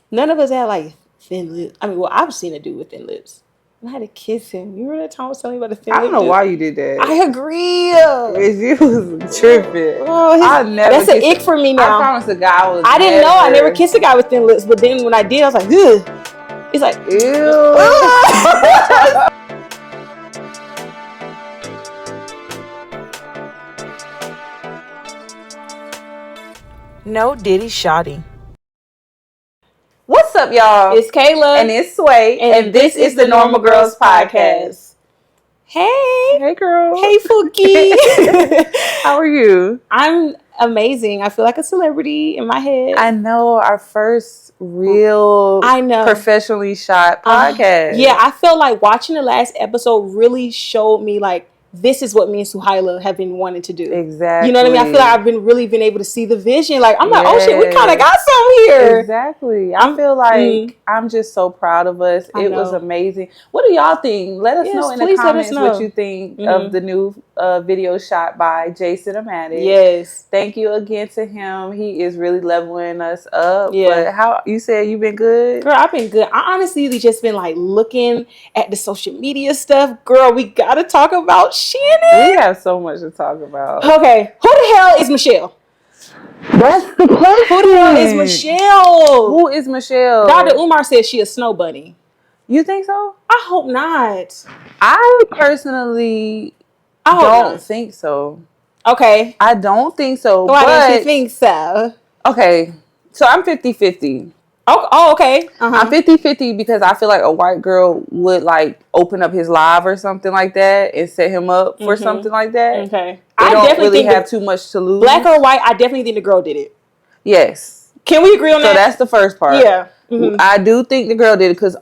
None of us had like thin lips. I mean, well, I've seen a dude with thin lips. I had to kiss him. You remember that time I was telling you about the thin lip? I don't know why you did that. I agree. You was tripping. That's an ick for me now. I promise a guy I didn't know. I never kissed a guy with thin lips, but then when I did, I was like, ugh. It's like, ew. No Diddy Shawty. What's up, y'all? It's Kayla. And it's Sway. And this is the Normal Girls Podcast. Hey. Hey, girl. Hey, Fookie. How are you? I'm amazing. I feel like a celebrity in my head. I know, our first real professionally shot podcast. Yeah, I felt like watching the last episode really showed me like, this is what me and Suhaila have been wanting to do. Exactly. You know what I mean? I feel like I've been able to see the vision. Like, I'm like, oh shit, we kind of got some here. Exactly. I feel like I'm just so proud of us. It was amazing. What do y'all think? Let us know in the comments what you think of the new video shot by Jason Amatic. Yes. Thank you again to him. He is really leveling us up. Yeah. But how you said you've been good? Girl, I've been good. I honestly just been like looking at the social media stuff. Girl, we gotta talk about Shannon. We have so much to talk about. Okay, who the hell is Michelle? That's the question. Who the hell is Michelle? Who is Michelle? Dr. Umar says she a snow bunny. You think so? I hope not. I personally don't think so. Okay. I don't think so. Why don't you think so? Okay, so I'm 50-50. Oh, okay. I'm 50-50 because I feel like a white girl would like open up his live or something like that and set him up for something like that. Okay. I don't definitely think have too much to lose. Black or white, I definitely think the girl did it. Yes. Can we agree on that? So that's the first part. Yeah. I do think the girl did it because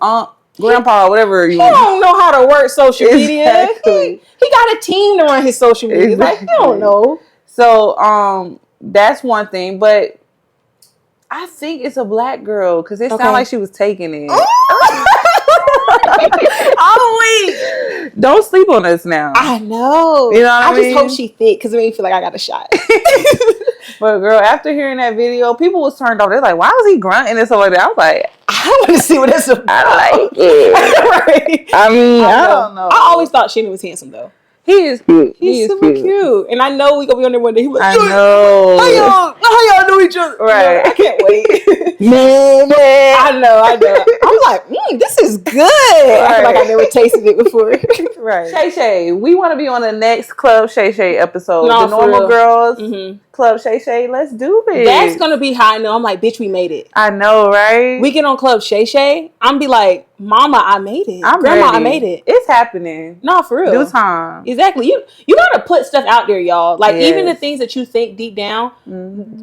grandpa, whatever you want. He don't know how to work social media. Exactly. He got a team to run his social media. Exactly. Like, he don't know. So that's one thing, but I think it's a black girl because it sounded like she was taking it. Oh, wait. Don't sleep on us now. I know. You know what I mean? I just hope she thick because it made me feel like I got a shot. But girl, after hearing that video, people was turned off. They're like, why was he grunting and stuff like that? I was like, I want to see what that's about. I like it. Right. I mean, I don't know. I always thought Shannon was handsome though. He is cute. He's super cute. And I know we gonna be on there one day. He was like, I know. How y'all know each other? Right. No, I can't wait. Man. I know. I'm like, this is good. Right. I feel like I never tasted it before. Right. Shay Shay, we want to be on the next Club Shay Shay episode. The Normal Girls Club Shay Shay. Let's do it. That's gonna be how I know. I'm like, bitch, we made it. I know, right? We get on Club Shay Shay. I'm be like, Mama, I made it. I'm Grandma, ready. I made it. It's happening. No, for real. Due time. Exactly. You gotta put stuff out there, y'all. Like even the things that you think deep down,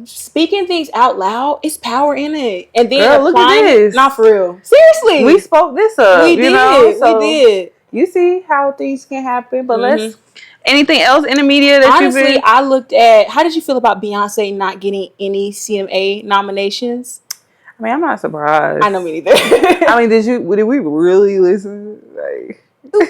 speaking things out loud, it's power in it. And then girl, look at this. Not for real. Seriously. We spoke this up. We did. So we did. You see how things can happen, but let's. Anything else in the media that honestly, I looked at. How did you feel about Beyonce not getting any CMA nominations? I mean, I'm not surprised. I know me neither. I mean, did we really listen? Like, I'm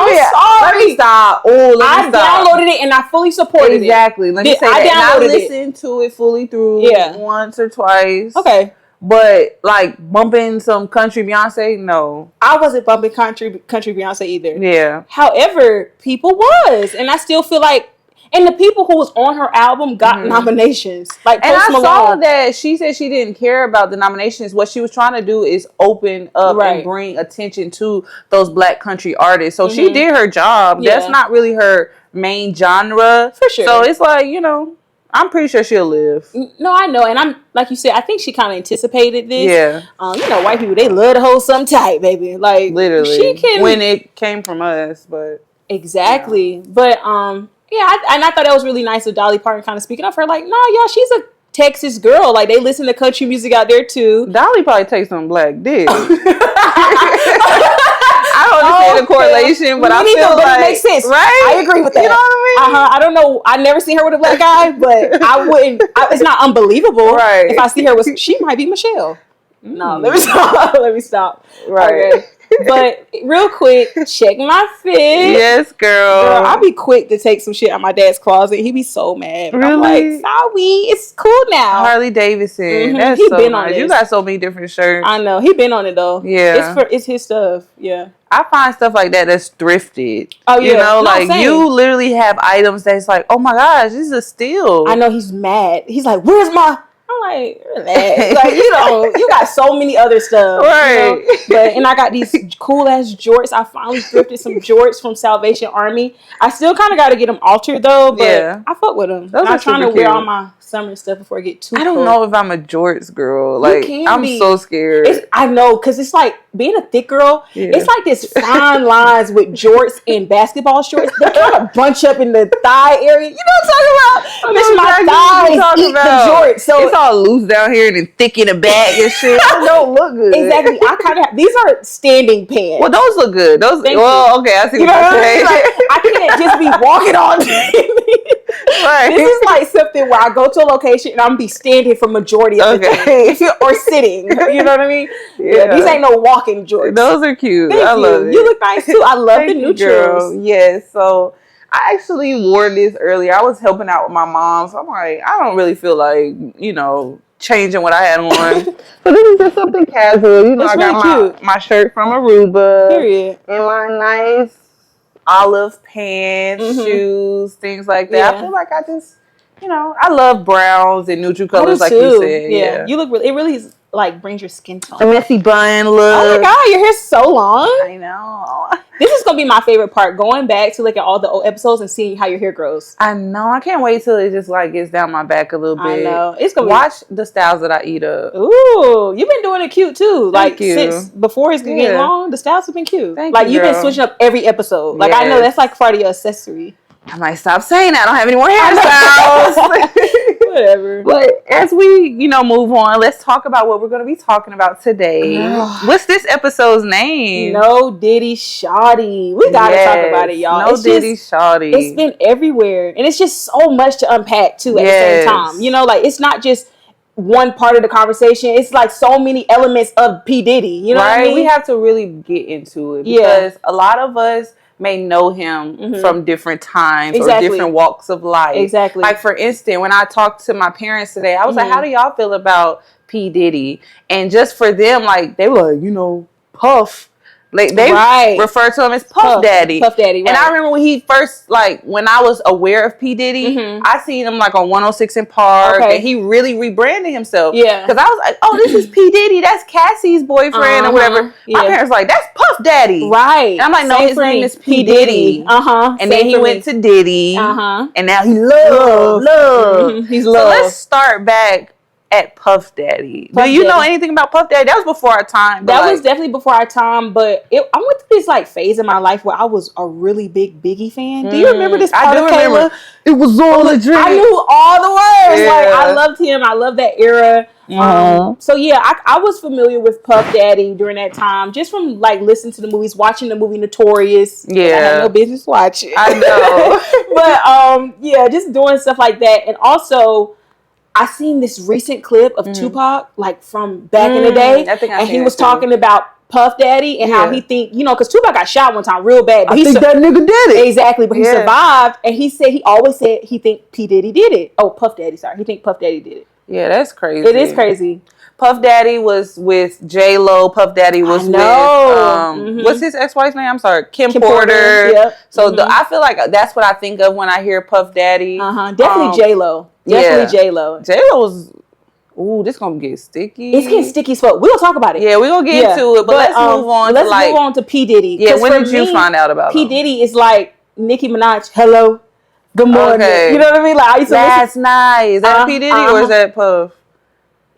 sorry. Let me stop. I downloaded it and I fully supported it. Exactly. Let me say that. I listened to it fully through once or twice. Okay. But like bumping some country Beyonce, no. I wasn't bumping country Beyonce either. Yeah. However, people was, and I still feel like, and the people who was on her album got nominations. Like Post Malone. And I saw that she said she didn't care about the nominations. What she was trying to do is open up and bring attention to those black country artists. So she did her job. Yeah. That's not really her main genre. For sure. So it's like, I'm pretty sure she'll live. No, I know. And I'm, like you said, I think she kind of anticipated this. Yeah. White people, they love to hold something tight, baby. Like, literally. She can. When it came from us, but. Exactly. Yeah. But, I thought that was really nice of Dolly Parton kind of speaking of her. Like, no, y'all, she's a Texas girl. Like, they listen to country music out there, too. Dolly probably takes some black dick. I don't understand the correlation, but I feel like it makes sense, right? I agree with that. You know what I mean? I don't know. I've never seen her with a black guy, but I wouldn't. It's not unbelievable. Right? If I see her with, she might be Michelle. No, let me stop. Let me stop. Right. Okay. But real quick, check my fit. Yes, girl. I'll be quick to take some shit out my dad's closet. He be so mad. But really? I'm like, sorry, it's cool now. Harley Davidson. Mm-hmm. That's he so been nice. On you got so many different shirts. I know. He been on it though. Yeah. It's his stuff. Yeah. I find stuff like that's thrifted. Oh yeah. You know, like you literally have items that's like, oh my gosh, this is a steal. I know he's mad. He's like, where's my... I'm like, relax. Like, you got so many other stuff. Right. And I got these cool ass jorts. I finally thrifted some jorts from Salvation Army. I still kind of got to get them altered though, but I fuck with them. I'm trying to wear all my summer stuff before I get too I don't know if I'm a jorts girl. Like, I'm so scared. I know, because it's like, being a thick girl, it's like this fine lines with jorts and basketball shorts. They kind of bunch up in the thigh area. You know what I'm talking about? Miss my thighs eat the jorts. So it's all loose down here and then thick in the back and shit. It don't look good. Exactly. I kind of these are standing pants. Well, those look good. Those. Okay, I see what you're saying. Like, I can't just be walking on. Right. This is like something where I go to a location and I'm gonna be standing for majority of the day or sitting. You know what I mean? Yeah. These ain't no walking jorts. Those are cute. I love it. You look nice too. I love the neutrals. Yes. So I actually wore this earlier. I was helping out with my mom, so I'm like, I don't really feel like changing what I had on. So this is just something casual. You know, I got my shirt from Aruba. Period. And my nice olive pants, shoes, things like that. Yeah. I feel like I just, I love browns and neutral colors, like you said. Yeah. You look really, it really is, like, brings your skin tone. A messy bun look. Oh my God, your hair's so long. I know. This is going to be my favorite part, going back to look at all the old episodes and seeing how your hair grows. I know. I can't wait till it just, like, gets down my back a little bit. I know. It's gonna Watch the styles that I eat up. Ooh, you've been doing it cute, too. Thank you. Since before it's getting long, the styles have been cute. Thank you, you've been switching up every episode. Like, I know that's, like, part of your accessory. I might stop saying that. I don't have any more hairstyles. Whatever. But as we, move on, let's talk about what we're going to be talking about today. What's this episode's name? No Diddy Shawty. We got to talk about it, y'all. No Diddy Shawty. It's been everywhere. And it's just so much to unpack, too, at the same time. It's not just one part of the conversation. It's like so many elements of P. Diddy. You know what I mean? We have to really get into it because a lot of us may know him from different times or different walks of life. Exactly. Like, for instance, when I talked to my parents today, I was like, how do y'all feel about P. Diddy? And just for them, like, they were like, Puff. Like, they refer to him as Puff Daddy. Puff Daddy, right. And I remember when he first, when I was aware of P. Diddy, I seen him, on 106 in Park, and he really rebranded himself. Yeah. Because I was like, oh, this is P. Diddy. That's Cassie's boyfriend or whatever. Yeah. My parents were like, that's Puff Daddy. Right. And I'm like, no, his name is P. Diddy. And then he went to Diddy. And now he love. He's love. So let's start back at Puff Daddy. Do you know anything about Puff Daddy? That was before our time. That was definitely before our time, but I went through this phase in my life where I was a really big Biggie fan. Do you remember this part of Kayla? It was all a dream. I knew all the words. Yeah. I loved him. I loved that era. So yeah, I was familiar with Puff Daddy during that time, just from listening to the movies, watching the movie Notorious. Yeah, I had no business watching. I know, but just doing stuff like that, and also I seen this recent clip of Tupac, from back in the day, and he was talking about Puff Daddy and how he think, because Tupac got shot one time real bad. But I think that nigga did it. Exactly, but he survived, and he always said he think P. Diddy did it. Oh, Puff Daddy, sorry. He think Puff Daddy did it. Yeah, that's crazy. It is crazy. Puff Daddy was with J-Lo. Puff Daddy was with, what's his ex-wife's name? I'm sorry, Kim Porter. Yep. So I feel like that's what I think of when I hear Puff Daddy. Definitely J-Lo. Definitely J-Lo. J-Lo was... Ooh, this gonna get sticky. It's getting sticky as fuck. We're gonna talk about it. Yeah, we're gonna get into it, but let's move on. Let's move on to P. Diddy. Yeah, when did you find out about P. Diddy is like Nicki Minaj. Hello, good morning. Okay. You know what I mean? I used to That's nice. Is that P. Diddy or is that Puff?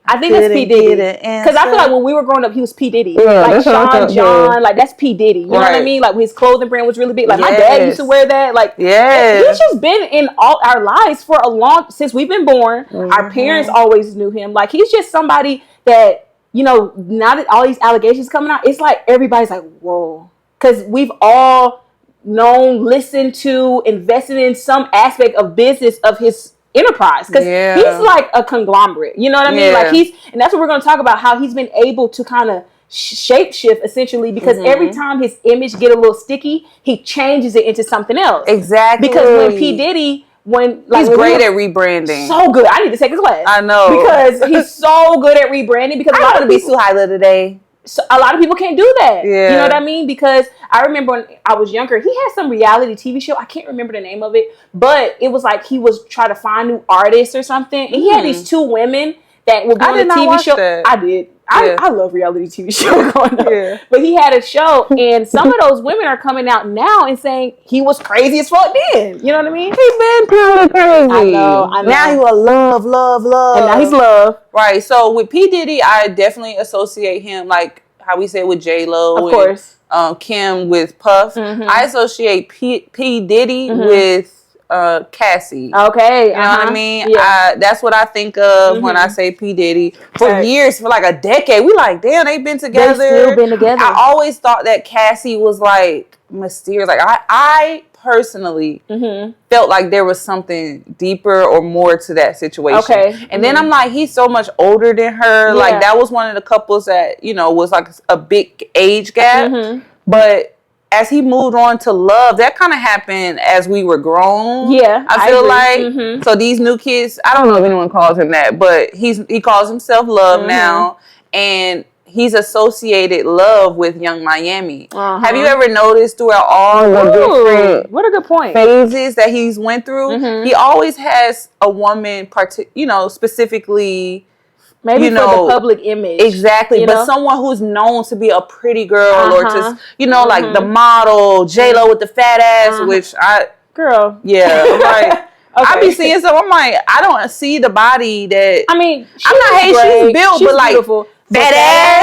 I think that's P. Diddy. Because I feel like when we were growing up, he was P. Diddy. Yeah, Sean John, that's P. Diddy. You know what I mean? His clothing brand was really big. My dad used to wear that. He's just been in all our lives for since we've been born. Our parents always knew him. He's just somebody that, now that all these allegations coming out, it's like everybody's like, whoa. Because we've all known, listened to, invested in some aspect of business of his enterprise, because he's like a conglomerate, you know what I mean? And that's what we're going to talk about, how he's been able to kind of shape shift essentially because every time his image get a little sticky, he changes it into something else. Exactly. Because when P. Diddy, he's great at rebranding. So good. I need to take a class. I know. Because he's so good at rebranding. Because I want to be Suhaila today. So a lot of people can't do that. Yeah. You know what I mean? Because I remember when I was younger, he had some reality TV show. I can't remember the name of it, but it was like he was trying to find new artists or something. And he had these two women that would be on the TV show. That. I did. I love reality TV shows growing up. Yeah. But he had a show, and some of those women are coming out now and saying he was crazy as fuck then. You know what I mean? He been pretty crazy. I know. Now he will love. And now he's love. Right. So with P. Diddy, I definitely associate him like how we said with J-Lo. Of course. Kim with Puff. I associate P. Diddy with Cassie. Okay. You know what I mean? Yeah. That's what I think of when I say P. Diddy. For years, for like a decade, we like, damn, they've been together. They've still been together. I always thought that Cassie was like mysterious. Like I personally felt like there was something deeper or more to that situation. Okay. And then I'm like, he's so much older than her. Yeah. Like that was one of the couples that, you know, was like a big age gap. But as he moved on to Love, that kind of happened as we were grown. Yeah, I feel like. So these new kids, I don't know if anyone calls him that, but he calls himself Love now, and he's associated Love with Young Miami. Have you ever noticed throughout all the different what a good point phases that he's went through, he always has a woman, specifically. Maybe for the public image. Exactly. But someone who's known to be a pretty girl or just, like the model, J-Lo with the fat ass, which Girl. Yeah. Like, I be seeing some, I'm like, I don't see the body that. I mean, I'm not hating, she's built, but like, beautiful. fat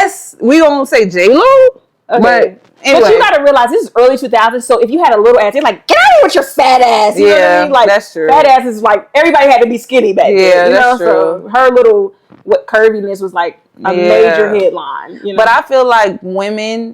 ass. We gonna say J-Lo? Okay. But anyway. But you gotta realize this is early 2000s, so if you had a little ass, they're like, get out of here with your fat ass. You know what I mean? Like, that's true. Fat ass is like, everybody had to be skinny back then. That's true. So her little curviness was like a major headline. You know? But I feel like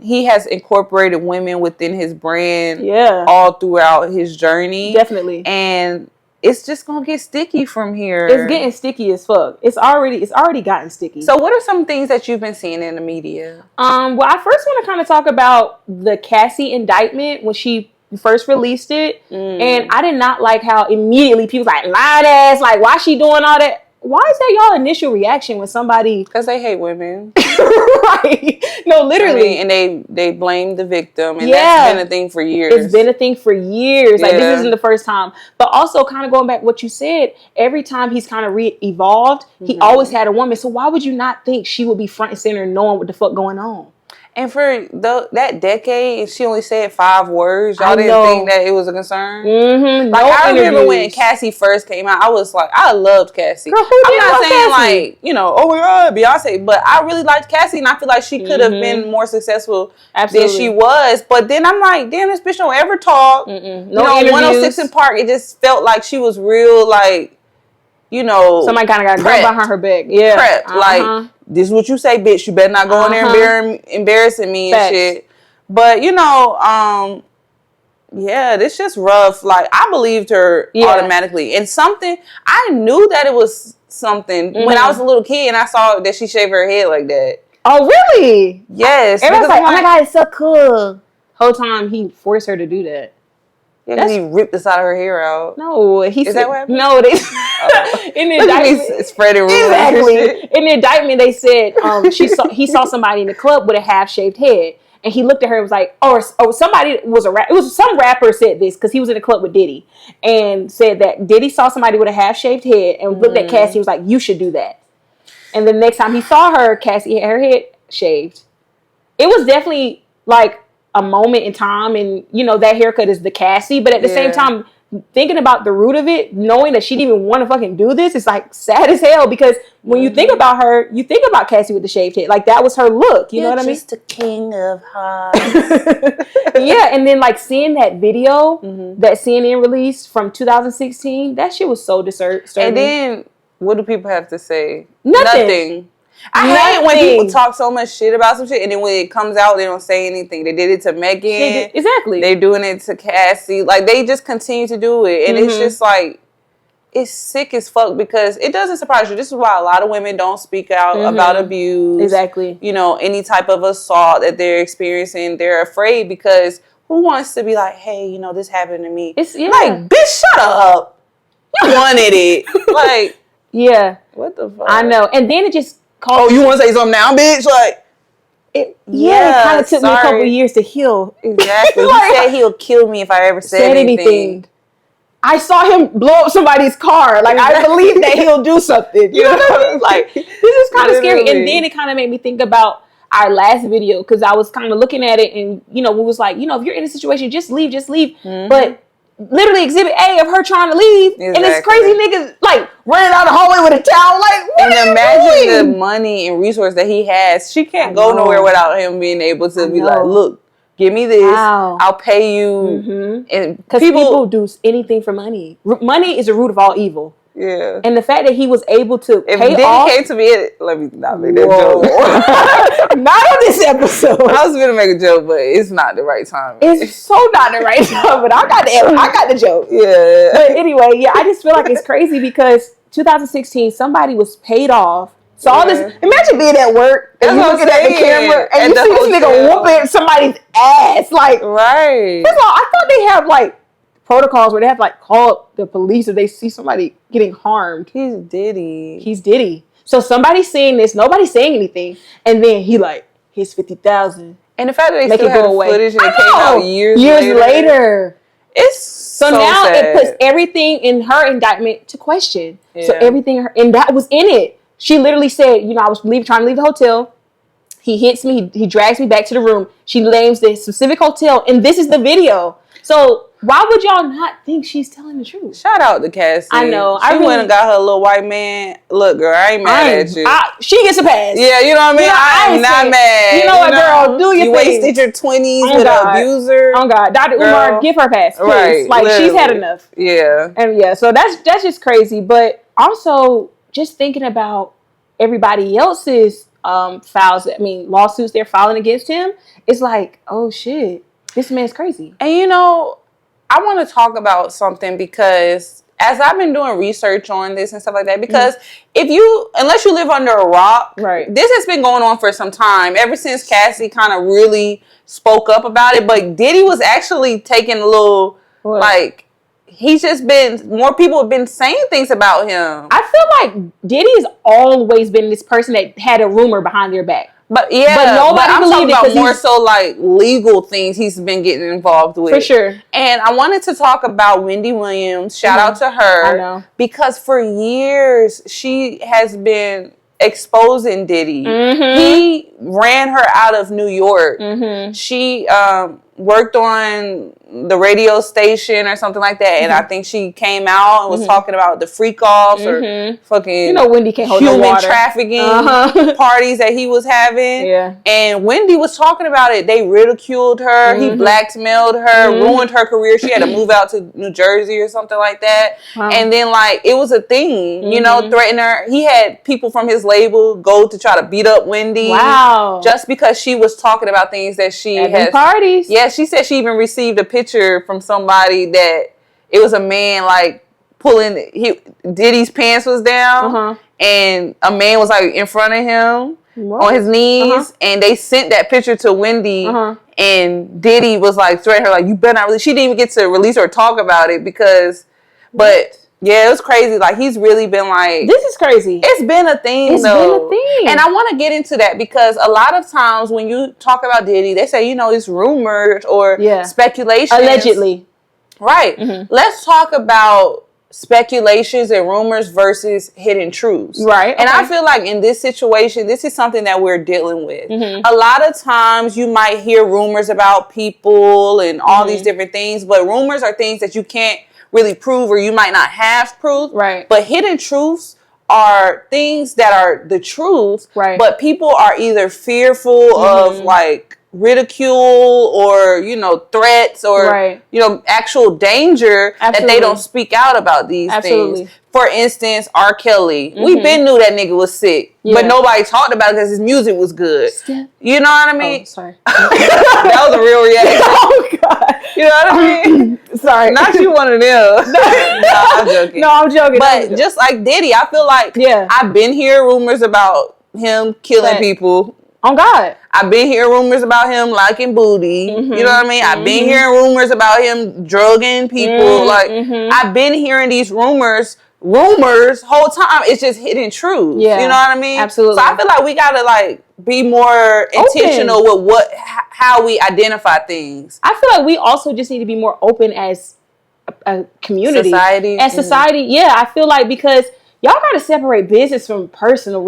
he has incorporated women within his brand all throughout his journey. Definitely. And it's just gonna get sticky from here. It's getting sticky as fuck. It's already gotten sticky. So what are some things that you've been seeing in the media? Well, I first want to kind of talk about the Cassie indictment when she first released it. And I did not like how immediately people was like, lying ass, like, why she doing all that? Why is that y'all initial reaction when somebody... Because they hate women. Right. No, literally. I mean, and they blame the victim. And that's been a thing for years. It's been a thing for years. Like, this isn't the first time. But also, kind of going back to what you said, every time he's kind of re-evolved, he always had a woman. So why would you not think she would be front and center knowing what the fuck going on? And for that decade, she only said 5 words. Y'all didn't think that it was a concern? Like, I remember when Cassie first came out, I was like, I loved Cassie. Girl, who didn't love saying Cassie? Like, oh my God, Beyonce. But I really liked Cassie, and I feel like she could have been more successful than she was. But then I'm like, damn, this bitch don't ever talk. No 106 in Park, it just felt like she was real, like, somebody kind of got grabbed behind her back. Yeah. Prepped. Like, this is what you say, bitch. You better not go in there embarrassing me and shit. But, this just rough. Like, I believed her automatically. And I knew that it was something when I was a little kid and I saw that she shaved her head like that. Oh, really? Yes. Everyone's like, oh my God, it's so cool. Whole time he forced her to do that. Yeah, because he ripped the side of her hair out. No, is that what happened? No, in the indictment, spreading rumors. Exactly. In the indictment, they said he saw somebody in the club with a half-shaved head, and he looked at her and was like, or somebody was it was some rapper said this because he was in the club with Diddy and said that Diddy saw somebody with a half-shaved head and looked at Cassie and was like, you should do that. And the next time he saw her, Cassie had her head shaved. It was definitely like a moment in time, and that haircut is the Cassie, but at the same time, thinking about the root of it, knowing that she didn't even want to fucking do this, it's like sad as hell, because when you think about her, you think about Cassie with the shaved head, like that was her look, you know what I mean? Just the king of hearts. Yeah, and then like seeing that video that CNN released from 2016, that shit was so disturbing. And then what do people have to say? Nothing. I hate when people talk so much shit about some shit, and then when it comes out, they don't say anything. They did it to Megan. Exactly. They're doing it to Cassie. Like, they just continue to do it. And it's just like, it's sick as fuck because it doesn't surprise you. This is why a lot of women don't speak out about abuse. Exactly. You know, any type of assault that they're experiencing. They're afraid because who wants to be like, hey, you know, this happened to me? It's like, bitch, shut up. You wanted it. Like, yeah. What the fuck? I know. And then it just called. Oh, you want to say something now, bitch? Like, it kind of took me a couple years to heal. Exactly. Like, he said he'll kill me if I ever said anything. I saw him blow up somebody's car. Like, I believe that he'll do something. You know what I mean? Like, this is kind of scary. And then it kind of made me think about our last video because I was kind of looking at it and, you know, we was like, you know, if you're in a situation, just leave. But literally exhibit A of her trying to leave and this crazy niggas like running down the hallway with a towel. Like, what and imagine the money and resource that he has. She can't go nowhere without him being able to be like, look, give me this. I'll pay you. And because people do anything for money. Money is the root of all evil. Yeah. And the fact that he was able to if pay Diddy off. came to me, let me not make that joke. Not on this episode. I was going to make a joke, but it's not the right time. It's so not the right time, but I got the joke. Yeah. But anyway, yeah, I just feel like it's crazy because 2016, somebody was paid off. So all this, imagine being at work and you looking at the camera and you see this nigga whooping somebody's ass. Like, right. First of all, I thought they have like protocols where they have to like call the police if they see somebody getting harmed. He's Diddy. So somebody's seeing this, nobody's saying anything, and then he like, here's 50,000. And the fact that they still have footage and it came out years later. It's so now sad. It puts everything in her indictment to question. Yeah. So everything, and that was in it. She literally said, you know, I was trying to leave the hotel. He hits me. He drags me back to the room. She names the specific hotel, and this is the video. So why would y'all not think she's telling the truth? Shout out to Cassie. I know. She went and got her little white man. Look, girl, I ain't mad at you. She gets a pass. Yeah, you know what I mean? You know, I'm not mad. You know what, girl? Do your thing. You wasted your 20s with an abuser. Oh, God. Dr. Umar, give her a pass, please. Right, like, literally. She's had enough. Yeah. And, yeah, so that's just crazy. But also, just thinking about everybody else's lawsuits they're filing against him, it's like, oh, shit. This man's crazy. And, you know, I want to talk about something because as I've been doing research on this and stuff like that, because unless you live under a rock, right, this has been going on for some time, ever since Cassie kind of really spoke up about it. But Diddy was actually taking a little, he's just been, more people have been saying things about him. I feel like Diddy has always been this person that had a rumor behind their back. But nobody I'm talking about more so like legal things he's been getting involved with. For sure. And I wanted to talk about Wendy Williams. Shout out to her. I know. Because for years she has been exposing Diddy. He ran her out of New York. She worked on the radio station or something like that, and I think she came out and was talking about the freak offs or fucking, Wendy can't hold no water. Trafficking parties that he was having. Yeah. And Wendy was talking about it. They ridiculed her. He blackmailed her, ruined her career. She had to move out to New Jersey or something like that. And then it was a thing, threatening her. He had people from his label go to try to beat up Wendy. Wow. Just because she was talking about things that she has. Parties. Yeah, she said she even received a picture from somebody that it was a man pulling Diddy's pants was down and a man was in front of him on his knees and they sent that picture to Wendy and Diddy was threatening her you better not release. She didn't even get to release or talk about it because yeah, it was crazy. He's really been this is crazy. It's been a thing, It's been a thing. And I want to get into that because a lot of times when you talk about Diddy, they say, it's rumors or speculation. Allegedly. Right. Let's talk about speculations and rumors versus hidden truths. Right. And I feel like in this situation, this is something that we're dealing with. A lot of times you might hear rumors about people and all these different things, but rumors are things that you can't really prove or you might not have proof. Right. But hidden truths are things that are the truth. Right. But people are either fearful of ridicule or, you know, threats or, you know, actual danger that they don't speak out about these things. For instance, R. Kelly. We been knew that nigga was sick, but nobody talked about it because his music was good. You know what I mean? Oh, sorry. That was a real reaction. Oh, God. You know what I mean? Sorry. Not you one of them. No, I'm joking. No, I'm joking. But just like Diddy, I feel like I've been hearing rumors about him killing people. Oh, God. I've been hearing rumors about him liking booty. You know what I mean? I've been hearing rumors about him drugging people. Like, I've been hearing these rumors whole time. It's just hidden truth. You know what I mean? Absolutely. So I feel like we gotta like be more intentional with how we identify things. I feel like we also just need to be more open as a community. Society. As society. Yeah, I feel like because y'all gotta separate business from personal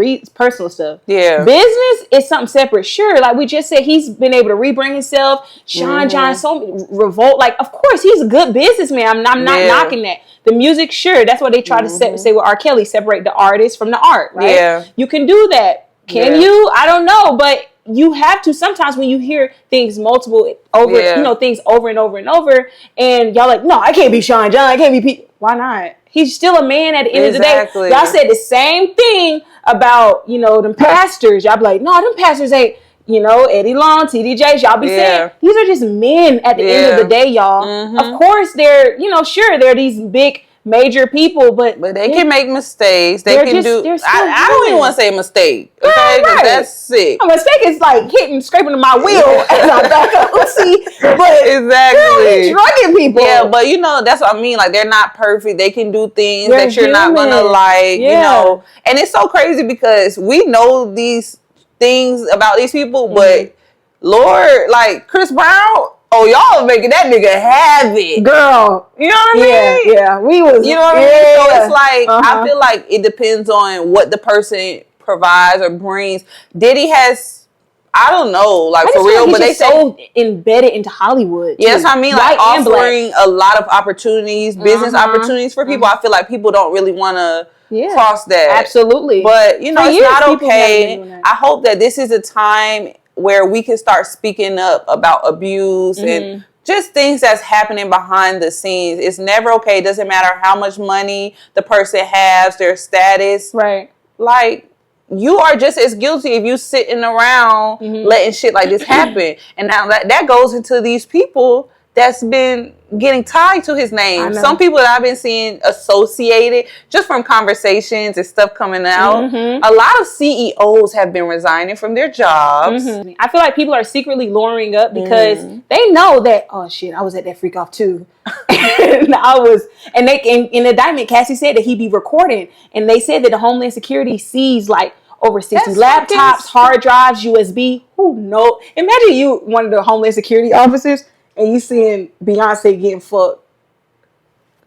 stuff. Yeah. Business is something separate. Sure, like we just said, he's been able to rebrand himself. Sean John, so Revolt. Like, of course, he's a good businessman. I'm not knocking that. The music, sure, that's what they try to say with R. Kelly, separate the artist from the art, right? Yeah. You can do that. Can you? I don't know, but you have to sometimes when you hear things things over and over and over, and y'all like, no, I can't be Sean John, I can't be why not? He's still a man at the end of the day. Y'all said the same thing about, you know, them pastors. Y'all be like, no, them pastors ain't, you know, Eddie Long, TD Jakes. Y'all be saying, these are just men at the end of the day, y'all. Of course, they're, you know, sure, they're these big major people, but they can make mistakes. They can do. I don't even want to say a mistake. Okay, right. That's sick. A mistake is like scraping my wheel as I back up. See, but exactly, drugging people. Yeah, but you know that's what I mean. Like they're not perfect. They can do things that you're not gonna like. You know, and it's so crazy because we know these things about these people, but Lord, like Chris Brown. Oh, y'all making that nigga have it. Girl. You know what I mean? Yeah. We was. You know what I mean? So it's like, I feel like it depends on what the person provides or brings. Diddy has, I don't know, like for real, but they so embedded into Hollywood. Yes, I mean, like offering a lot of opportunities, business opportunities for people. I feel like people don't really want to cross that. Absolutely. But, you know, it's not okay. I hope that this is a time where we can start speaking up about abuse and just things that's happening behind the scenes. It's never okay. It doesn't matter how much money the person has, their status. Right. Like, you are just as guilty if you sitting around letting shit like this happen. And now that goes into these people that's been getting tied to his name. Some people that I've been seeing associated just from conversations and stuff coming out. A lot of CEOs have been resigning from their jobs. I feel like people are secretly lowering up because they know that, oh shit, I was at that freak off too. In the indictment, Cassie said that he'd be recording, and they said that the Homeland Security seized like over 60 laptops, hard drives, USB. Who knows? Imagine you one of the Homeland Security officers and you seeing Beyonce getting fucked.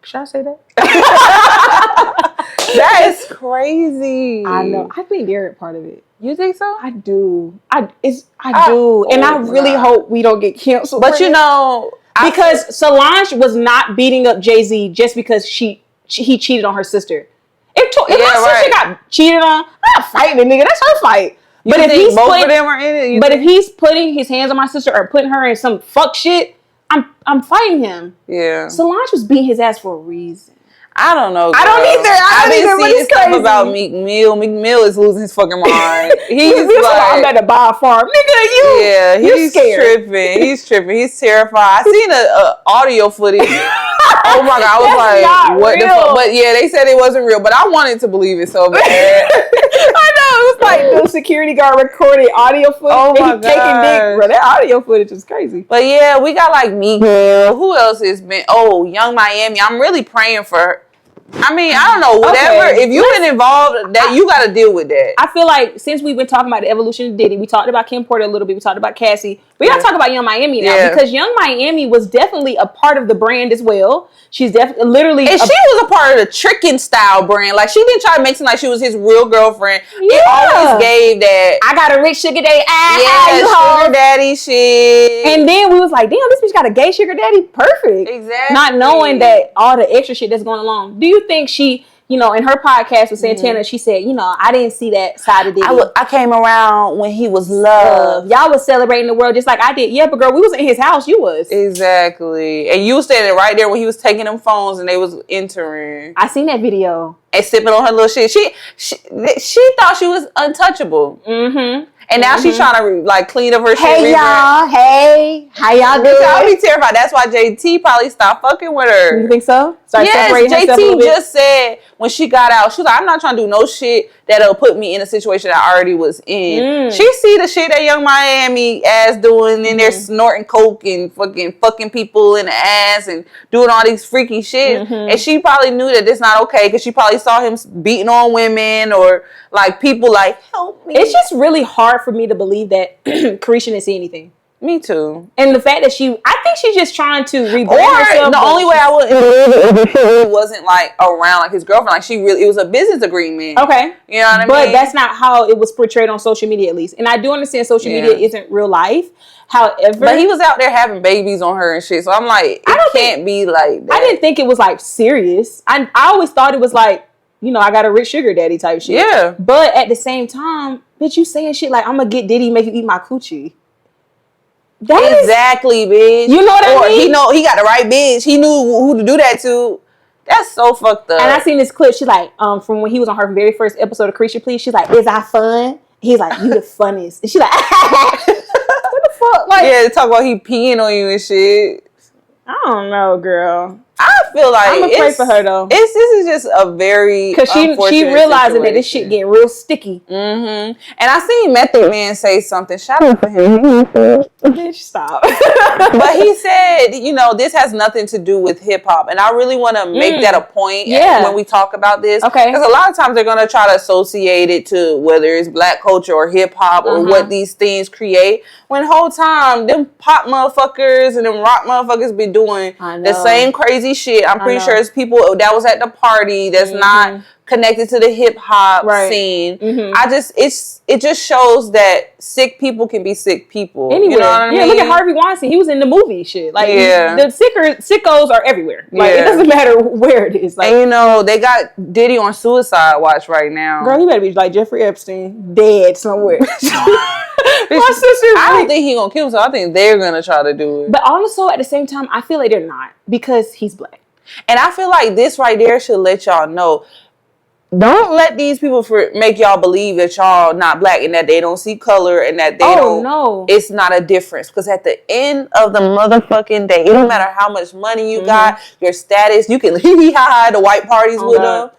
Should I say that? That is crazy. I know. I think they're part of it. You think so? I do. I do. And I really hope we don't get canceled. But you know, because Solange was not beating up Jay-Z just because he cheated on her sister. If my sister got cheated on, I'm not fighting the nigga. That's her fight. But if he's both of them are in it, but if he's putting his hands on my sister or putting her in some fuck shit, I'm fighting him. Yeah. Solange was beating his ass for a reason. I don't know. Girl. I don't either. I've been seeing stuff about Meek Mill. Meek Mill is losing his fucking mind. He's like, I'm at a buy a farm, nigga. Yeah, he's tripping. He's tripping. He's terrified. I seen a audio footage. Oh my god! I was like, what the fuck? But yeah, they said it wasn't real. But I wanted to believe it so bad. I know it was like the security guard recorded audio footage. Oh my god, taking dick, bro. That audio footage is crazy. But yeah, we got like Meek Mill. Who else has been? Oh, Young Miami. I'm really praying for her. I mean, I don't know, whatever. Okay. If you've been involved, that you got to deal with that. I feel like since we've been talking about the evolution of Diddy, we talked about Kim Porter a little bit, we talked about Cassie. We got to talk about Young Miami now because Young Miami was definitely a part of the brand as well. She's definitely literally... And she was a part of the tricking style brand. Like, she didn't try to make it seem like she was his real girlfriend. Yeah. It always gave that... I got a rich sugar daddy. Sugar daddy shit. And then we was like, damn, this bitch got a gay sugar daddy. Perfect. Exactly. Not knowing that all the extra shit that's going along. Do you think she in her podcast with Santana, she said, I didn't see that side of Diddy. I came around when he was loved. Y'all was celebrating the world just like I did. Yeah, but girl, we was in his house. You was. Exactly. And you was standing right there when he was taking them phones and they was entering. I seen that video. And sipping on her little shit. She thought she was untouchable. Mm-hmm. And now she's trying to clean up her shit. Hey y'all, hey, how y'all doing? I'll be terrified. That's why JT probably stopped fucking with her. You think so? Yes, JT just said when she got out, she was like, I'm not trying to do no shit that'll put me in a situation that I already was in. She see the shit that Young Miami ass doing, and they're snorting coke and fucking people in the ass and doing all these freaky shit. And she probably knew that it's not okay because she probably saw him beating on women or people help me. It's just really hard for me to believe that Carisha didn't see anything. Me too. And the fact that I think she's just trying to rebrand herself. The only way I would it wasn't around his girlfriend. It was a business agreement. Okay. You know what I mean? But that's not how it was portrayed on social media, at least. And I do understand social media isn't real life. However, but he was out there having babies on her and shit. So I'm like, it can't be like that. I didn't think it was serious. I always thought it was I got a rich sugar daddy type shit. Yeah. But at the same time, bitch, you saying shit I'm gonna get Diddy, make you eat my coochie. Exactly, bitch. You know what I mean? He got the right bitch. He knew who to do that to. That's so fucked up. And I seen this clip. She's from when he was on her very first episode of Carisha Please. She's like, is I fun? He's like, you the funniest. And she's like, what the fuck? Yeah, talk about he peeing on you and shit. I don't know, girl. I feel like I'm gonna pray for her though. This is just a very because she realizing that this shit getting real sticky. And I seen Method Man say something. Shout out to him. Bitch, stop. But he said, this has nothing to do with hip hop, and I really want to make that a point when we talk about this. Okay. Because a lot of times they're gonna try to associate it to whether it's black culture or hip hop or what these things create. When the whole time them pop motherfuckers and them rock motherfuckers be doing the same crazy shit. I'm pretty sure it's people that was at the party that's not connected to the hip hop scene. It just shows that sick people can be sick people. Anyway, you know what I mean? Look at Harvey Weinstein. He was in the movie shit. The sickos are everywhere. It doesn't matter where it is. And they got Diddy on suicide watch right now. Girl, he better be like Jeffrey Epstein, dead somewhere. My sister, I don't think he gonna kill himself. I think they're gonna try to do it. But also at the same time, I feel like they're not because he's black. And I feel like this right there should let y'all know. Don't let these people make y'all believe that y'all not black and that they don't see color and that they don't. No. It's not a difference. Because at the end of the motherfucking day, it don't matter how much money you got, your status, you can hee-hee-ha-ha the white parties with them.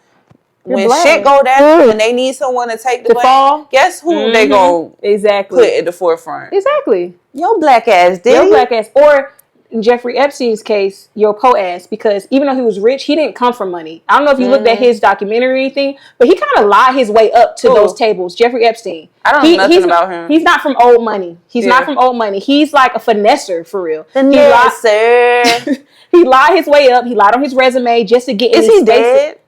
When shit go down and they need someone to take the blame, fall, guess who they gonna put at the forefront? Exactly. Your black ass, Diddy. Your black ass. Or in Jeffrey Epstein's case, your po ass, because even though he was rich, he didn't come from money. I don't know if you looked at his documentary or anything, but he kind of lied his way up to those tables. Jeffrey Epstein. I don't know nothing about him. He's not from old money. He's not from old money. He's like a finesser for real. Finesser. He lied his way up. He lied on his resume just to get. Is he dead?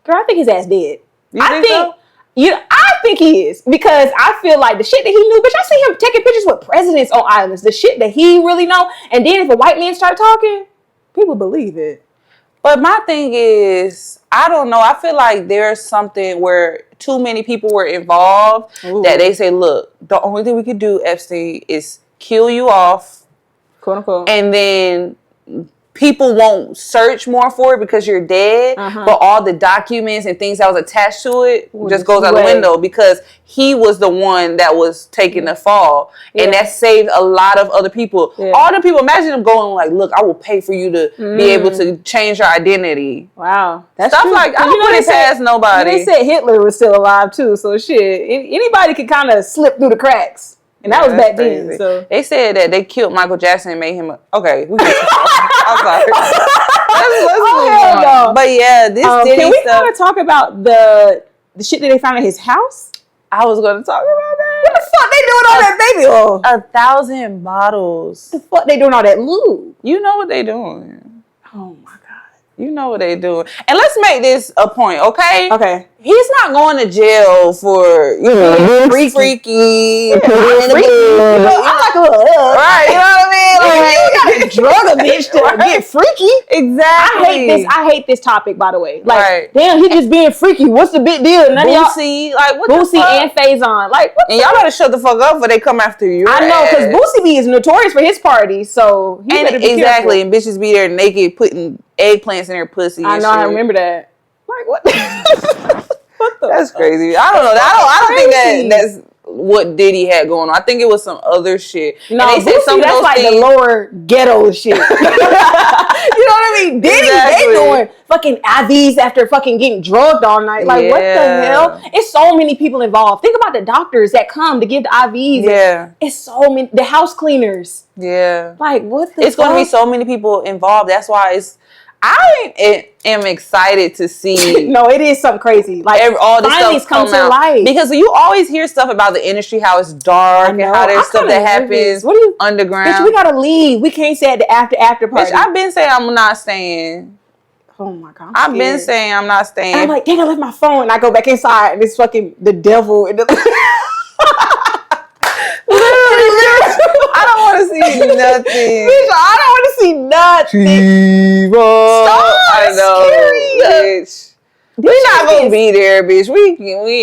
Girl, I think his ass dead. You think so? I think he is because I feel like the shit that he knew, bitch, I see him taking pictures with presidents on islands, the shit that he really know, and then if a white man start talking, people believe it. But my thing is, I don't know, I feel like there's something where too many people were involved that they say, look, the only thing we could do, Epstein, is kill you off, quote unquote, and then people won't search more for it because you're dead, but all the documents and things that was attached to it just goes out the window because he was the one that was taking the fall. And that saved a lot of other people. All the people, imagine them going like, look, I will pay for you to be able to change your identity. Wow. That's stuff true. Like, I don't put it past nobody. They said Hitler was still alive too, so shit, anybody could kind of slip through the cracks. And that was back then. So they said that they killed Michael Jackson and made him okay. I'm sorry. Let's move on. But yeah, this Diddy can we stuff. kind of talk about the shit that they found at his house? I was going to talk about that. What the fuck they doing all that baby oil? 1,000 bottles. The fuck they doing all that lube? You know what they doing. Oh my god. You know what they doing. And let's make this a point, okay? Okay. he's not going to jail for freaky. Yeah, I'm like, right? You know what I mean? Like, you gotta drug a bitch to get freaky. Exactly. I hate this topic, by the way. Like, damn, he just being freaky. What's the big deal? Boosie, like what Boosie and Faison, like, what and y'all better shut the fuck up before they come after you. I know, because Boosie B is notorious for his parties, so he better be careful. And bitches be there naked putting eggplants in their pussy. I know, I remember that. Like, what? That's crazy. I don't know. I don't think that's what Diddy had going on. I think it was some other shit. No, and they said some of those like things, the lower ghetto shit. You know what I mean? Diddy, they doing fucking IVs after fucking getting drugged all night. Like, what the hell? It's so many people involved. Think about the doctors that come to give the IVs. Yeah. It's so many. The house cleaners. Yeah. Like, what the It's going to be so many people involved. That's why I am excited to see. No, it is something crazy. Like, all this stuff come to light. Because you always hear stuff about the industry, how it's dark, and how there's stuff that happens underground. Bitch, we gotta leave. We can't stay at the after party. Bitch, I've been saying I'm not staying. Oh my God, I've been saying I'm not staying. And I'm like, dang, I left my phone. And I go back inside, and it's fucking the devil. I don't want to see nothing. Bitch, I don't want to see nothing. Stop! I know, bitch. We're not gonna be there, bitch. We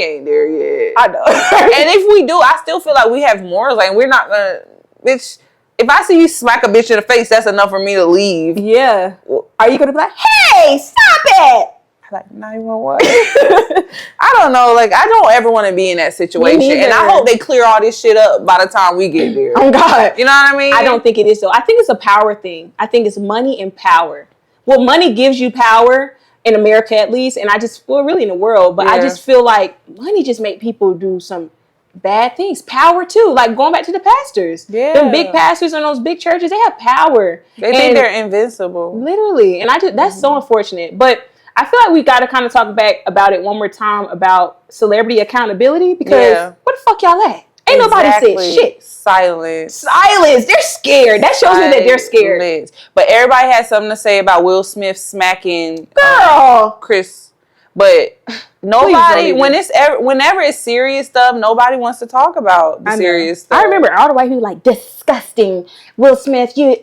ain't there yet. I know. And if we do, I still feel like we have morals. Like, we're not gonna, bitch. If I see you smack a bitch in the face, that's enough for me to leave. Yeah. Are you gonna be like, hey, stop it? Like 911. I don't know. Like, I don't ever want to be in that situation. And I hope they clear all this shit up by the time we get there. Oh, God. You know what I mean? I don't think it is, though. I think it's a power thing. I think it's money and power. Well, money gives you power, in America at least, and really in the world, but I just feel like money just make people do some bad things. Power, too. Like, going back to the pastors. Yeah. Them big pastors in those big churches, they have power. They think they're invincible. Literally. And that's so unfortunate. But I feel like we got to kind of talk back about it one more time about celebrity accountability, because where the fuck y'all at? Ain't nobody said shit. Silence. They're scared. That shows me that they're scared. But everybody has something to say about Will Smith smacking Chris. But nobody, whenever it's serious stuff, nobody wants to talk about the serious stuff. I remember all the white people like, disgusting. Will Smith, you...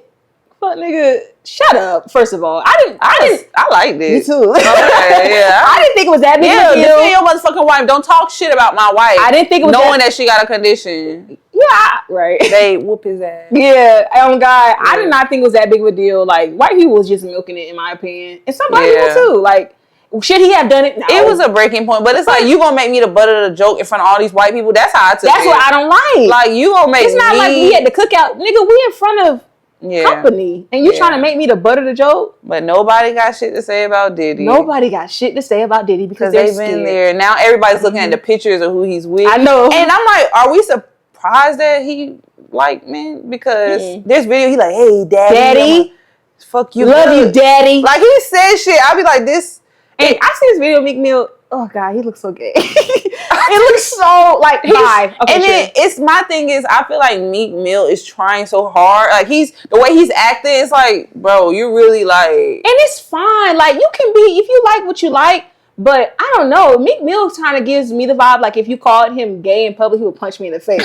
Fuck, nigga, shut up. First of all, I like this. Me too. Okay, yeah. I didn't think it was that big of a deal. Defend your motherfucking wife. Don't talk shit about my wife. I didn't think it was knowing that she got a condition. Yeah, right. They whoop his ass. Yeah, oh God, I did not think it was that big of a deal. Like, white people was just milking it, in my opinion, and some black people too. Like, should he have done it? No. It was a breaking point, but it's like, you gonna make me the butt of the joke in front of all these white people. That's how I took it. That's what I don't like. Like, you gonna make me. It's not like we at the cookout, nigga. We in front of company, and you trying to make me the butt of the joke. But nobody got shit to say about Diddy. Nobody got shit to say about Diddy because they've been there. Now everybody's looking at the pictures of who he's with. I know, and I'm like, are we surprised that he like men? Because this video, he like, hey, daddy, fuck you, love you, daddy. Like, he said shit. I'll be like, this. And I see this video, Meek Mill. Oh God, he looks so gay. It looks so like five. Okay, and then it's my thing is, I feel like Meek Mill is trying so hard. Like, the way he's acting, it's like, bro, you really like. And it's fine. Like, you can be, if you like what you like. But I don't know. Meek Mill kind of gives me the vibe like if you called him gay in public, he would punch me in the face.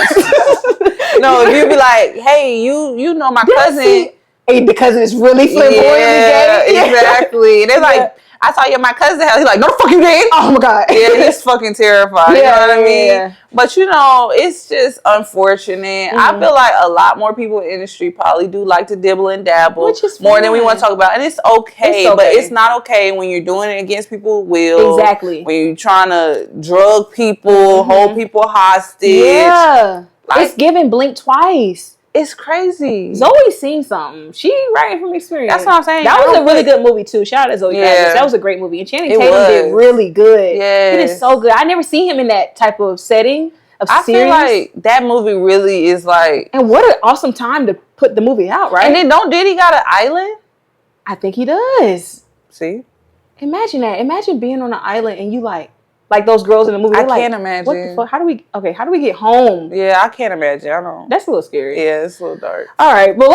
No, if you be like, hey, you know my cousin. Hey, the cousin is really flamboyantly gay. Exactly. And they're like, I saw you at my cousin's house. He's like, no, the fuck you did. Oh my God. Yeah, he's fucking terrified. You know what I mean? Yeah. But it's just unfortunate. I feel like a lot more people in the industry probably do like to dibble and dabble. Which is more than we want to talk about. And it's okay. But it's not okay when you're doing it against people's will. Exactly. When you're trying to drug people, hold people hostage. Yeah. Like, it's giving blink twice. It's crazy. Zoe's seen something. She writing from experience. That's what I'm saying. That was a really good movie too. Shout out to Zoe Kravitz. That was a great movie. And Channing Tatum did really good. Yeah, he did so good. I never seen him in that type of setting of series. I feel like that movie really is like. And what an awesome time to put the movie out, right? And then Diddy got an island? I think he does. See? Imagine that. Imagine being on an island and you like Like those girls in the movie. I can't imagine. What the fuck? How do we get home? Yeah, I can't imagine. I don't. That's a little scary. Yeah, it's a little dark. All right, well,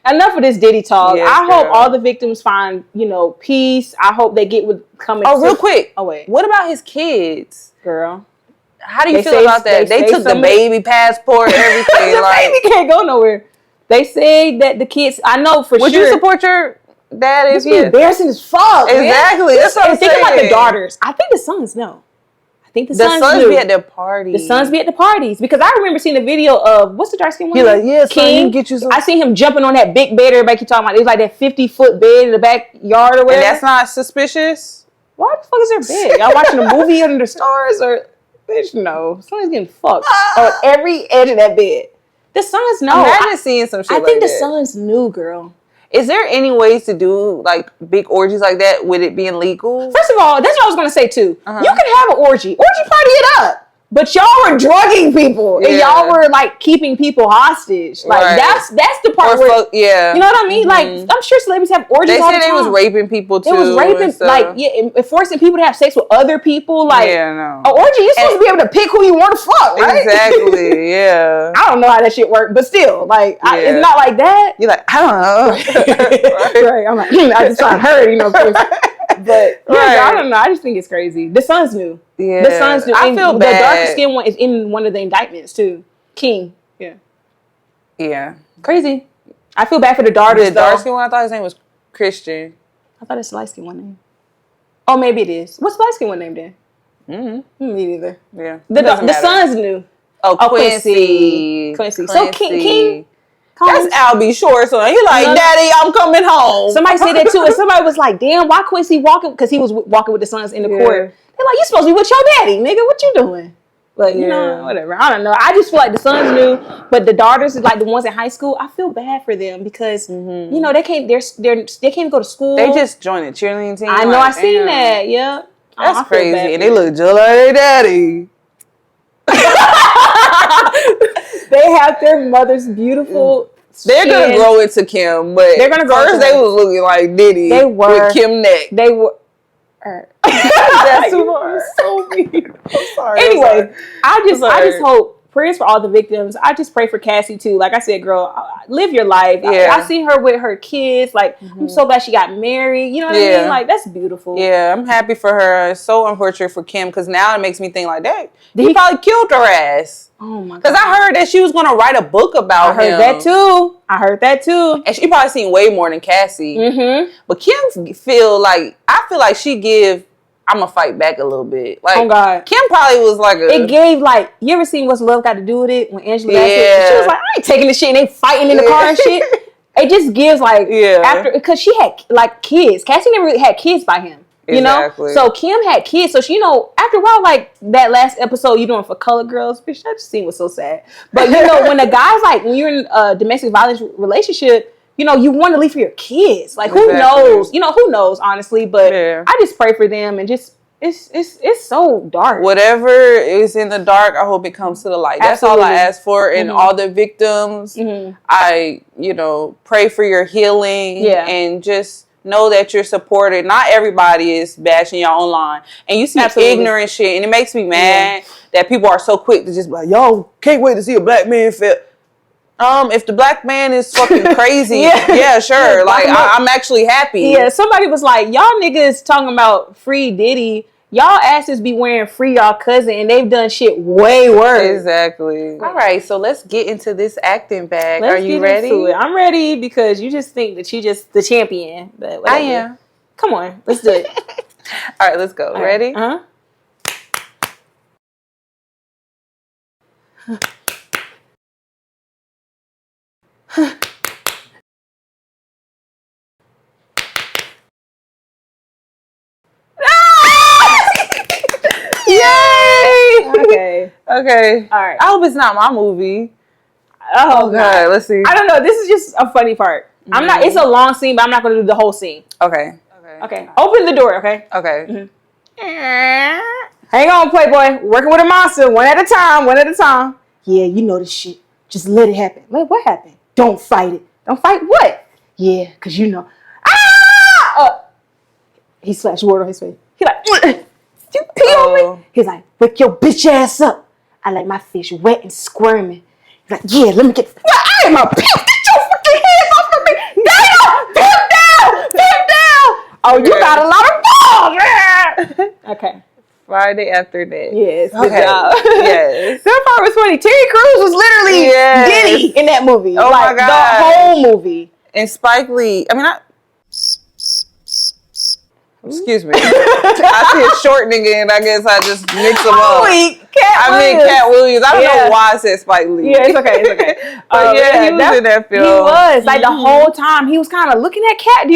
enough of this Diddy talk. Yes, I hope all the victims find, peace. I hope they get with coming. Oh, real quick. Oh, wait. What about his kids? Girl. How do you feel about that? They took the baby passport, everything. The baby can't go nowhere. They say that the kids, I know for sure. Would you support your dad if he embarrassing as fuck, exactly. Man. That's what I'm saying. Think about the daughters. I think the sons know. I think the sons be at the parties. The sons be at the parties. Because I remember seeing a video of, what's the dark skin one? He's like, yeah, King. Son, get you some. I seen him jumping on that big bed everybody keep talking about. It was like that 50-foot bed in the backyard or whatever. And that's not suspicious? Why the fuck is there bed? Y'all watching a movie under the stars or... Bitch, no. Someone's getting fucked on every edge of that bed. The sons know. Imagine seeing some shit like that. I think the sons knew, girl. Is there any ways to do like big orgies like that with it being legal? First of all, that's what I was going to say too. You can have an orgy. Orgy party it up. But y'all were drugging people and y'all were like keeping people hostage. Like that's the part where you know what I mean. Like I'm sure celebrities have orgies. They all said the time. they was raping people too. It was raping, and forcing people to have sex with other people. Like an orgy, you're supposed to be able to pick who you want to fuck, right? Exactly. Yeah. I don't know how that shit worked, but still, like it's not like that. You're like, I don't know. Right. I'm like, I just trying to hurt, But I don't know. I just think it's crazy. The sons knew. Yeah, the sons knew. I feel bad. The darker skin one is in one of the indictments too. King. Yeah. Crazy. I feel bad for the daughters. The dark skin one. I thought his name was Christian. I thought it's light skin one name. Oh, maybe it is. What's light skin one name then? Me neither. Yeah. The sons knew. Oh, Quincy. So King. That's Albie Shore, so he like, Daddy, I'm coming home. Somebody said that too, and somebody was like, damn, why Quincy walking? Because he was walking with the sons in the court. They're like, you supposed to be with your daddy, nigga. What you doing? Like, you know, whatever. I don't know. I just feel like the sons knew, but the daughters, like the ones in high school, I feel bad for them because you know they can't. They can't go to school. They just joined a cheerleading team. I know. I seen that. Yeah, that's crazy, and they look just like their daddy. They have their mother's beautiful. They're gonna grow into Kim, but they're gonna grow. First, they was looking like Diddy. They were with Kim neck. They were. That's too far. So mean. I'm sorry. Anyway, I just hope prayers for all the victims. I just pray for Cassie too. Like I said, girl, live your life. Yeah. I see her with her kids. Like I'm so glad she got married. You know what I mean? Like that's beautiful. Yeah, I'm happy for her. It's so unfortunate for Kim because now it makes me think like that. He probably killed her ass. Oh my god! Because I heard that she was gonna write a book about him. I heard that too. And she probably seen way more than Cassie. But Kim I feel like she give. I'm gonna fight back a little bit. Like, oh God, Kim probably was like it gave like, you ever seen What's Love Got to Do with It when Angela Bassett? She was like, I ain't taking this shit and they fighting in the car and shit. It just gives like after, because she had like kids. Cassie never really had kids by him. You know, so Kim had kids, so she, you know, after a while, like that last episode you doing for Colored Girls, bitch, that just scene was so sad. But you know, when the guy's like, when you're in a domestic violence relationship, you know, you want to leave for your kids. Like, who knows? You know, who knows, honestly. But I just pray for them and just, it's so dark. Whatever is in the dark, I hope it comes to the light. That's all I ask for. And all the victims, I, you know, pray for your healing and just know that you're supported. Not everybody is bashing y'all online. And you see ignorant shit. And it makes me mad that people are so quick to just be like, yo, can't wait to see a black man fail. If the black man is fucking crazy, yeah, sure. Like, I'm actually happy. Yeah, somebody was like, y'all niggas talking about free Diddy. Y'all asses be wearing free y'all cousin, and they've done shit way worse. Exactly. All right, so let's get into this acting bag. Are you ready? I'm ready because you just think that you just the champion. But whatever. I am. Come on, let's do it. All right, let's go. All ready? Right. Yay! Okay. All right. I hope it's not my movie. Oh God. Let's see. I don't know. This is just a funny part. I'm not. It's a long scene, but I'm not going to do the whole scene. Okay. Open the door. Okay. Okay. Hang on, Playboy. Working with a monster, one at a time. One at a time. Yeah, you know this shit. Just let it happen. What happened? Don't fight it. Don't fight what? Yeah, cause you know. Ah! He splashed water on his face. He like. You pee on me? He's like, wake your bitch ass up. I like my fish wet and squirming. He's like, yeah, let me get. I am a pimp. Get your fucking hands off of me. Damn! Pimp down! Pimp down! Oh, you got a lot of balls. Okay. Friday After That. Yes. Good job. Yes. That part was funny. Terry Crews was literally Diddy in that movie. Oh my God. The whole movie. And Spike Lee. Excuse me. I see a short nigga and I guess I just mix them up. Cat Williams. I don't know why I said Spike Lee. Yeah, it's okay. But he was in that film. He was. Like the whole time, he was kind of looking at Cat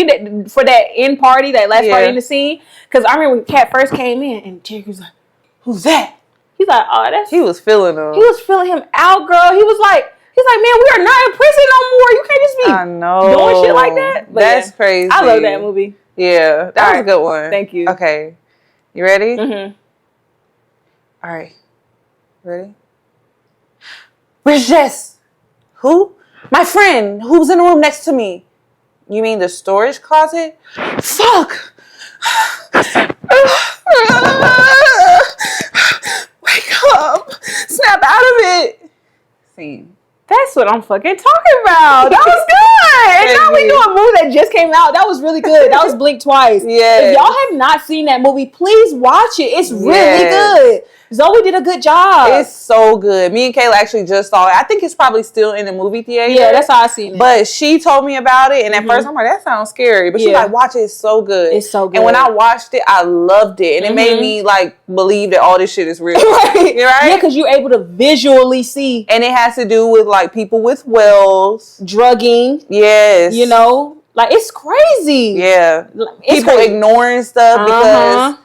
for that end party, that last party in the scene. Because I remember when Cat first came in and Jerry was like, who's that? He's like, oh, that's... He was feeling him. He was feeling him out, girl. He's like, man, we are not in prison no more. You can't just be doing shit like that. But that's crazy. I love that movie. Yeah, that was a good one. Thank you. Okay. You ready? Mm-hmm. All right. Ready? Where's Jess? Who? My friend who's in the room next to me. You mean the storage closet? Fuck! Wake up! Snap out of it! Scene. That's what I'm fucking talking about. That was good. And now we do a movie that just came out. That was really good. That was Blink Twice. Yeah. If y'all have not seen that movie, please watch it. It's really good. Zoe did a good job. It's so good. Me and Kayla actually just saw it. I think it's probably still in the movie theater. Yeah, that's how I seen it. But she told me about it, and at first I'm like, that sounds scary. But she's like, watch it. It's so good. It's so good. And when I watched it, I loved it. And it made me like believe that all this shit is real. Right? Yeah, because you're able to visually see. And it has to do with like people with wells. Drugging. Yes. You know? Like, it's crazy. Yeah. It's people ignoring stuff because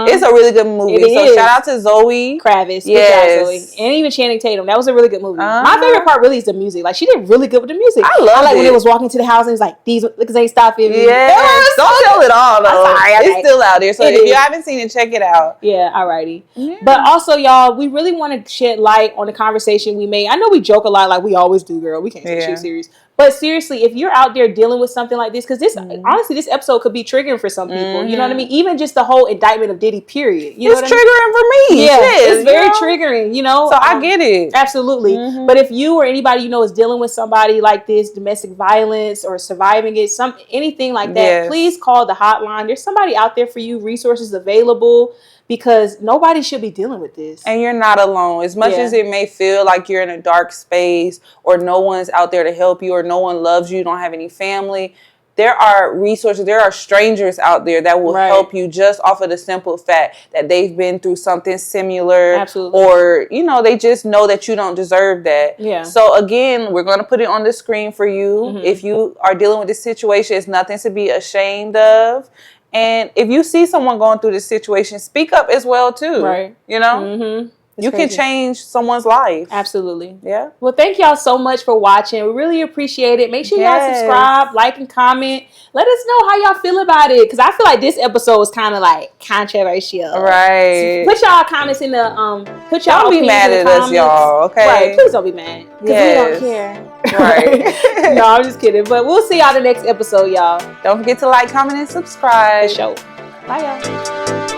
it's a really good movie. So shout out to Zoe Kravitz. Yes. Good job, Zoe. And even Channing Tatum. That was a really good movie. My favorite part really is the music. Like, she did really good with the music. I love like when it was walking to the house and it's like, these niggas ain't stopping me. Yeah. Don't tell it all, though. It's still out there. So if you haven't seen it, check it out. Yeah, alrighty. Yeah. But also, y'all, we really want to shed light on the conversation we made. I know we joke a lot like we always do, girl. We can't take shit serious. But seriously, if you're out there dealing with something like this, because this, honestly, this episode could be triggering for some people. You know what I mean? Even just the whole indictment of Diddy, period. You know it's triggering for me. Yeah, it's very triggering, you know? So I get it. Absolutely. But if you or anybody you know is dealing with somebody like this, domestic violence or surviving it, anything like that, please call the hotline. There's somebody out there for you, resources available. Because nobody should be dealing with this. And you're not alone. As much as it may feel like you're in a dark space or no one's out there to help you or no one loves you, don't have any family, there are resources, there are strangers out there that will help you just off of the simple fact that they've been through something similar. Absolutely. Or, you know, they just know that you don't deserve that. Yeah. So again, we're going to put it on the screen for you. If you are dealing with this situation, it's nothing to be ashamed of. And if you see someone going through this situation, speak up as well, too. Right. You know? You can change someone's life. Absolutely. Yeah. Well, thank y'all so much for watching. We really appreciate it. Make sure y'all subscribe, like, and comment. Let us know how y'all feel about it. Because I feel like this episode was kind of like controversial. Right. So put y'all comments in the don't be mad at us, y'all. Okay. Right. Please don't be mad. Because we don't care. Right. No, I'm just kidding. But we'll see y'all the next episode, y'all. Don't forget to like, comment, and subscribe. For sure. Bye, y'all.